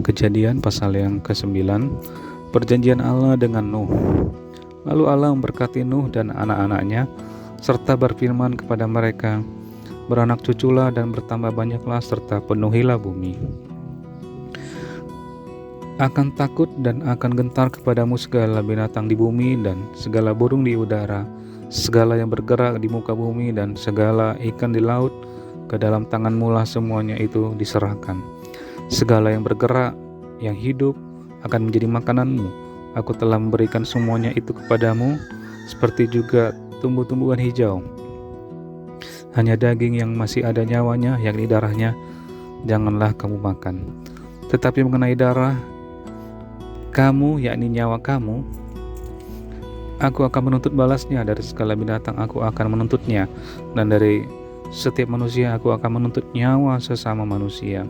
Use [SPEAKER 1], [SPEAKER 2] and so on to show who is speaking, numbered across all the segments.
[SPEAKER 1] Kejadian pasal yang ke-9, perjanjian Allah dengan Nuh. Lalu Allah memberkati Nuh dan anak-anaknya, serta berfirman kepada mereka, beranak cuculah dan bertambah banyaklah serta penuhilah bumi. Akan takut dan akan gentar kepadamu segala binatang di bumi dan segala burung di udara, segala yang bergerak di muka bumi dan segala ikan di laut, ke dalam tanganmu lah semuanya itu diserahkan. Segala yang bergerak, yang hidup, akan menjadi makananmu. Aku telah memberikan semuanya itu kepadamu, seperti juga tumbuh-tumbuhan hijau. Hanya daging yang masih ada nyawanya, yakni darahnya, janganlah kamu makan. Tetapi mengenai darah kamu, yakni nyawa kamu, aku akan menuntut balasnya. Dari segala binatang aku akan menuntutnya, dan dari setiap manusia aku akan menuntut nyawa sesama manusia.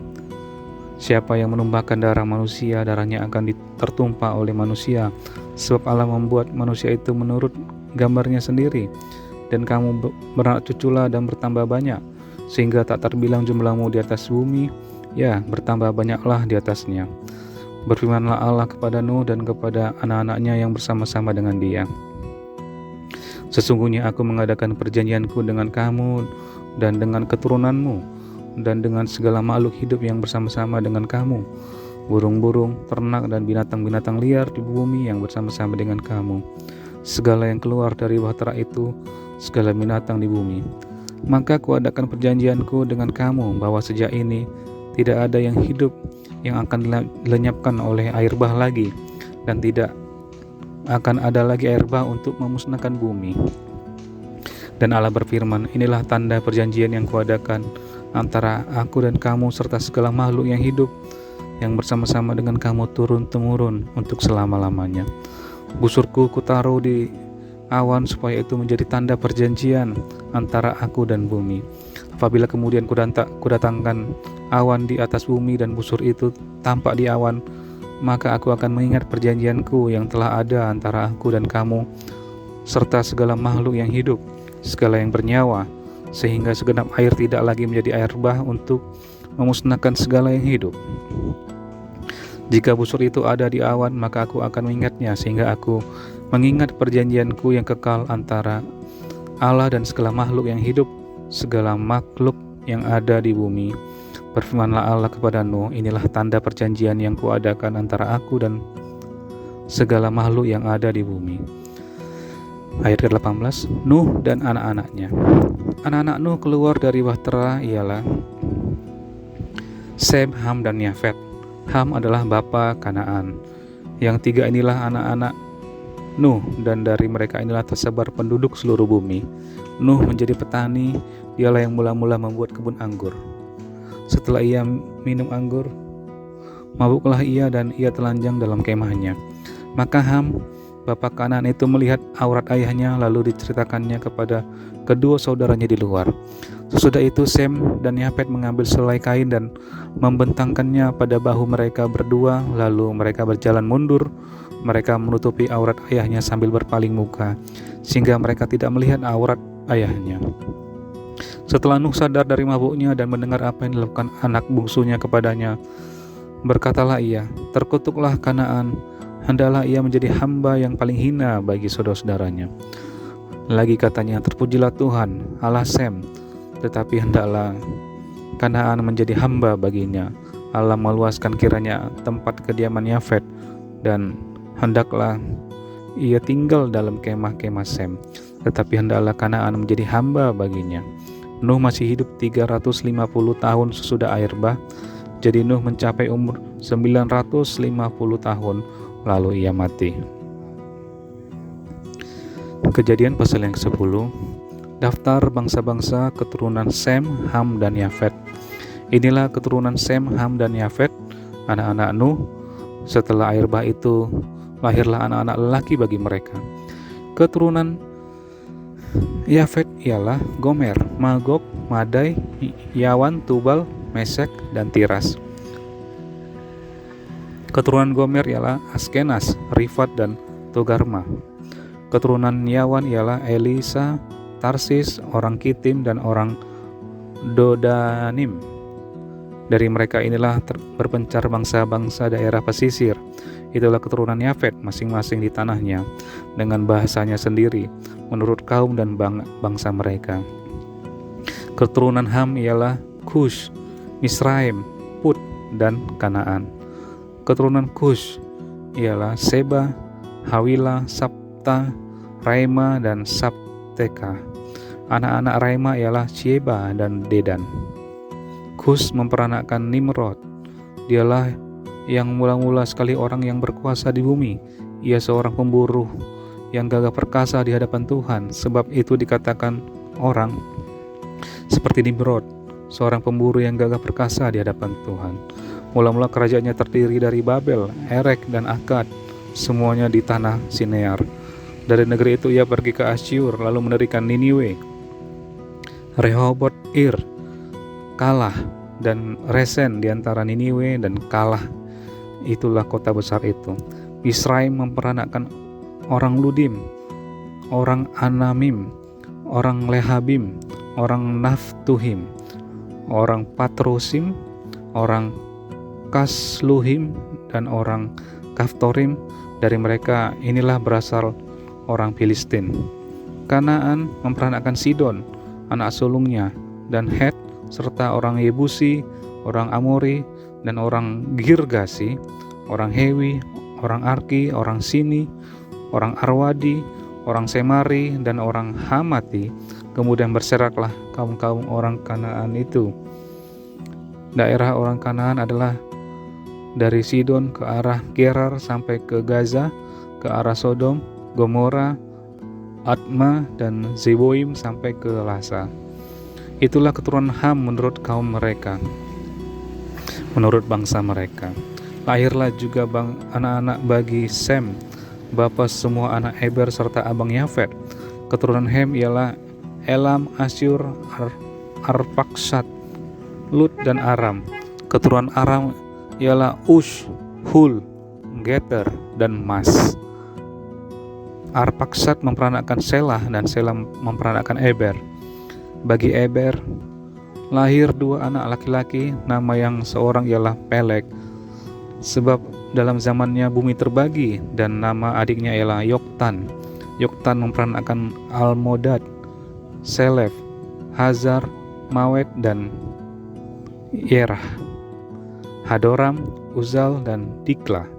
[SPEAKER 1] Siapa yang menumpahkan darah manusia, darahnya akan tertumpah oleh manusia, sebab Allah membuat manusia itu menurut gambarnya sendiri. Dan kamu beranak cuculah dan bertambah banyak, sehingga tak terbilang jumlahmu di atas bumi, ya bertambah banyaklah di atasnya. Berfirmanlah Allah kepada Nuh dan kepada anak-anaknya yang bersama-sama dengan dia. Sesungguhnya aku mengadakan perjanjianku dengan kamu dan dengan keturunanmu, dan dengan segala makhluk hidup yang bersama-sama dengan kamu, burung-burung, ternak, dan binatang-binatang liar di bumi yang bersama-sama dengan kamu, segala yang keluar dari bahtera itu, segala binatang di bumi. Maka kuadakan perjanjianku dengan kamu, bahwa sejak ini tidak ada yang hidup yang akan dilenyapkan oleh air bah lagi, dan tidak akan ada lagi air bah untuk memusnahkan bumi. Dan Allah berfirman, inilah tanda perjanjian yang kuadakan antara aku dan kamu serta segala makhluk yang hidup yang bersama-sama dengan kamu turun-temurun untuk selama-lamanya. Busurku kutaruh di awan supaya itu menjadi tanda perjanjian antara aku dan bumi. Apabila kemudian kudatangkan awan di atas bumi dan busur itu tampak di awan, maka aku akan mengingat perjanjianku yang telah ada antara aku dan kamu serta segala makhluk yang hidup, segala yang bernyawa, sehingga segenap air tidak lagi menjadi air bah untuk memusnahkan segala yang hidup. Jika busur itu ada di awan, maka aku akan mengingatnya, sehingga aku mengingat perjanjianku yang kekal antara Allah dan segala makhluk yang hidup, segala makhluk yang ada di bumi. Berfirmanlah Allah kepada Nuh, inilah tanda perjanjian yang kuadakan antara aku dan segala makhluk yang ada di bumi. Ayat ke-18, Nuh dan anak-anaknya. Anak-anak Nuh keluar dari bahtera ialah Sem, Ham, dan Yafet. Ham adalah bapa Kanaan. Yang tiga inilah anak-anak Nuh, dan dari mereka inilah tersebar penduduk seluruh bumi. Nuh menjadi petani, dialah yang mula-mula membuat kebun anggur. Setelah ia minum anggur, mabuklah ia dan ia telanjang dalam kemahnya. Maka Ham, bapa Kanaan itu melihat aurat ayahnya, lalu diceritakannya kepada kedua saudaranya di luar. Sesudah itu Sem dan Yafet mengambil selai kain dan membentangkannya pada bahu mereka berdua, lalu mereka berjalan mundur. Mereka menutupi aurat ayahnya sambil berpaling muka, sehingga mereka tidak melihat aurat ayahnya. Setelah Nuh sadar dari mabuknya dan mendengar apa yang dilakukan anak bungsunya kepadanya, berkatalah ia, terkutuklah Kanaan, hendaklah ia menjadi hamba yang paling hina bagi saudara-saudaranya. Lagi katanya, terpujilah Tuhan, Allah Sem, tetapi hendaklah Kanaan menjadi hamba baginya. Allah meluaskan kiranya tempat kediaman Yafet, dan hendaklah ia tinggal dalam kemah-kemah Sem, tetapi hendaklah Kanaan menjadi hamba baginya. Nuh masih hidup 350 tahun sesudah air bah, jadi Nuh mencapai umur 950 tahun, lalu ia mati. Kejadian pasal yang ke-10, daftar bangsa-bangsa keturunan Sem, Ham, dan Yafet. Inilah keturunan Sem, Ham, dan Yafet, anak-anak Nuh. Setelah air bah itu, lahirlah anak-anak lelaki bagi mereka. Keturunan Yafet ialah Gomer, Magog, Madai, Yawan, Tubal, Mesek, dan Tiras. Keturunan Gomer ialah Askenas, Rifat, dan Togarma. Keturunan Yawan ialah Elisa, Tarsis, orang Kitim, dan orang Dodanim. Dari mereka inilah berpencar bangsa-bangsa daerah pesisir. Itulah keturunan Yafet, masing-masing di tanahnya, dengan bahasanya sendiri, menurut kaum dan bangsa mereka. Keturunan Ham ialah Kush, Misraim, Put, dan Kanaan. Keturunan Kush ialah Seba, Hawila, Sabta, Raima, dan Sabteka. Anak-anak Raima ialah Sheba dan Dedan. Kush memperanakkan Nimrod. Dialah yang mula-mula sekali orang yang berkuasa di bumi. Ia seorang pemburu yang gagah perkasa di hadapan Tuhan. Sebab itu dikatakan orang seperti Nimrod, seorang pemburu yang gagah perkasa di hadapan Tuhan. Mula-mula kerajaannya terdiri dari Babel, Erek, dan Akkad, semuanya di tanah Sinear. Dari negeri itu ia pergi ke Asyur, lalu mendirikan Niniwe, Rehoboth Ir, Kalah, dan Resen di antara Niniwe dan Kalah. Itulah kota besar itu. Misraim memperanakkan orang Ludim, orang Anamim, orang Lehabim, orang Naftuhim, orang Patrosim, orang Kasluhim, dan orang Kaftorim. Dari mereka inilah berasal orang Filistin. Kanaan memperanakkan Sidon, anak sulungnya, dan Het, serta orang Yebusi, orang Amori, dan orang Girgasi, orang Hewi, orang Arki, orang Sini, orang Arwadi, orang Semari, dan orang Hamati. Kemudian berseraklah kaum-kaum orang Kanaan itu. Daerah orang Kanaan adalah dari Sidon ke arah Gerar sampai ke Gaza, ke arah Sodom, Gomora, Adma, dan Zeboim sampai ke Lasa. Itulah keturunan Ham menurut kaum mereka, menurut bangsa mereka. Lahirlah juga anak-anak bagi Sem, bapa semua anak Heber serta abang Yafet. Keturunan Hem ialah Elam, Asyur, Arpaksad, Lut, dan Aram. Keturunan Aram ialah Ush, Hul, Geter, dan Mas. Arpaksad memperanakkan Selah, dan Selah memperanakkan Eber. Bagi Eber lahir dua anak laki-laki, nama yang seorang ialah Peleg, sebab dalam zamannya bumi terbagi, dan nama adiknya ialah Yoktan. Yoktan memperanakkan Almodad, Selef, Hazar, Mawet, dan Yerah, Hadoram, Uzal, dan Dikla,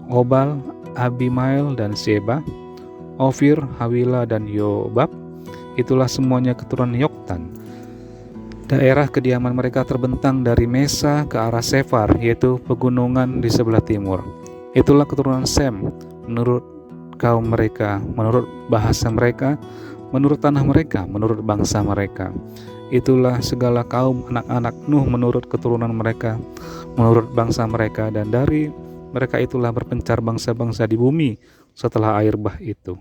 [SPEAKER 1] Obal, Abimael, dan Seba, Ofir, Hawila, dan Yobab. Itulah semuanya keturunan Yoktan. Daerah kediaman mereka terbentang dari Mesa ke arah Sefar, yaitu pegunungan di sebelah timur. Itulah keturunan Sem menurut kaum mereka, menurut bahasa mereka, menurut tanah mereka, menurut bangsa mereka. Itulah segala kaum anak-anak Nuh menurut keturunan mereka, menurut bangsa mereka, dan dari mereka itulah berpencar bangsa-bangsa di bumi setelah air bah itu.